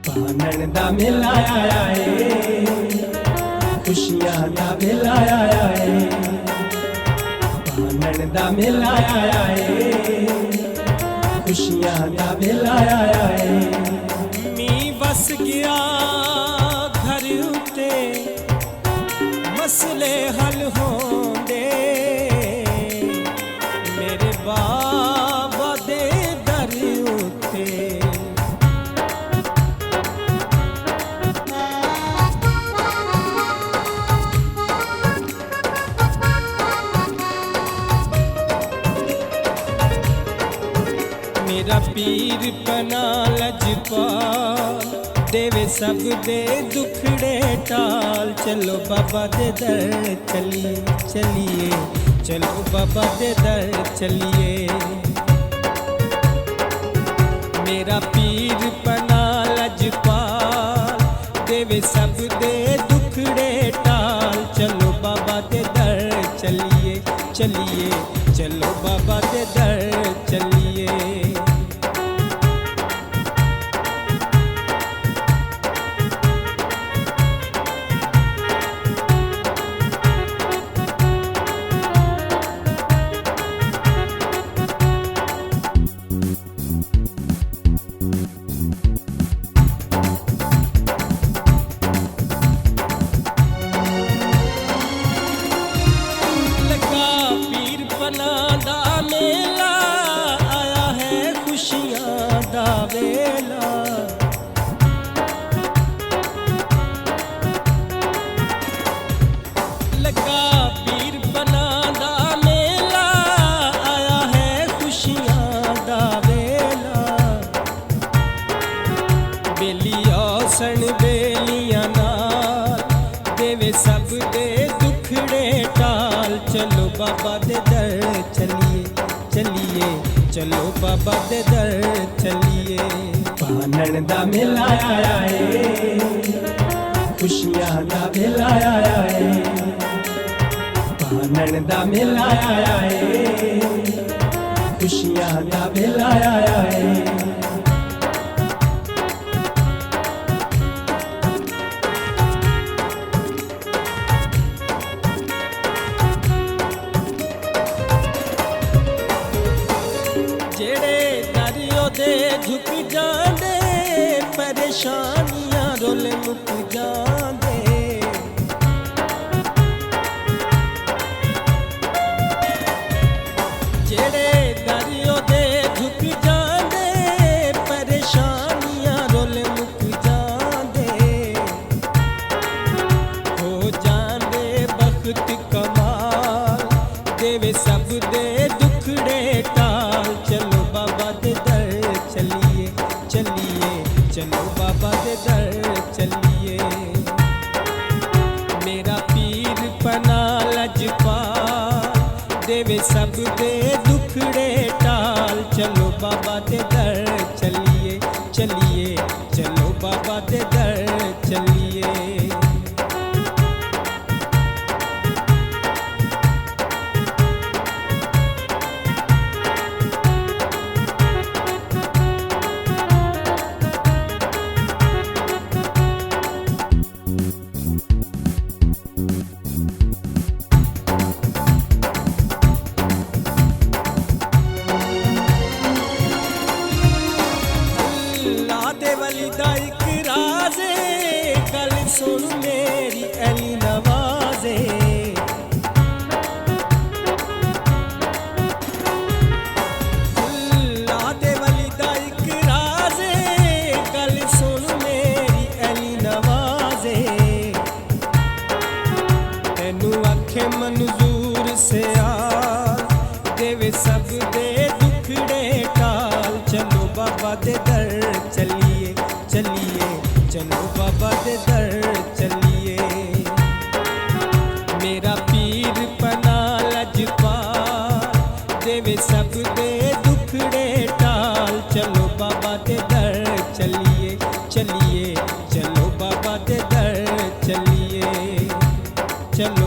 पानन दा मेला आया है, खुशियां दा मेला आया है। पानन दा मेला आया है, खुशियां दा मेला आया है। मी बस गया घर उते मसले हल होंदे, मेरे बाबा दे दर उते। मेरा पीर पना लजपाल देवे सब दे दुखड़े टाल। चलो बाबा दे दर चलिए चलिए, चलो बाबा दे दर चलिए। मेरा पीर पना लजपाल देवे सब दे दुखड़े टाल। चलो बाबा दे दर चलिए चलिए, चलो बाबा दे दर चलिए। दा मेला आया है, खुशियां दा वेला। लगा पीर बना दा मेला आया है, खुशियां दा वेला। बेलिया सन बेलियां नाल देवे सब दे दुखड़े टाल। चलो बाबा दे दर चलिए चलिए, चलो बाबा दे दर चलिए। पानन दा मेला आया है, खुशियां दा मेला आया है। पानन दा मेला आया है, खुशियां दा मेला आया है। जेड़े दरियो दे झुक जांदे, परेशानियां रोल मुक जांदे। जेड़े दरियो दे झुक जांदे, परेशानियां रोल मुक जांदे। हो जांदे बख्त कमाल देवे सब दे दुखड़े टाल। चलो बाबा दे दर चलिए चलिए, चलो बाबा दे दर चलिए। मेरा पीर पना लजपाल देवे सब दे दुखड़े टाल। चलो बाबा दे दर चलिए चलिए, चलो बाबा दे दर चलिए। दे वली दा इक राज़े, गल सुन मेरी अली नवाज़े। अल्लाह दे वली दा इक राज़े, गल सुन मेरी अली नवाज़े। तेनू आखे मंजूर से आल देवे सब दे दुखड़े टाल। चलो बाबा दे दर चलिए चलिए, चलो बाबा दे दर चलिए। मेरा पीर पना लजपाल देवे सब दे दुखड़े टाल। चलो बाबा दे दर चलिए चलिए, चलो बाबा दे दर चलिए। चलो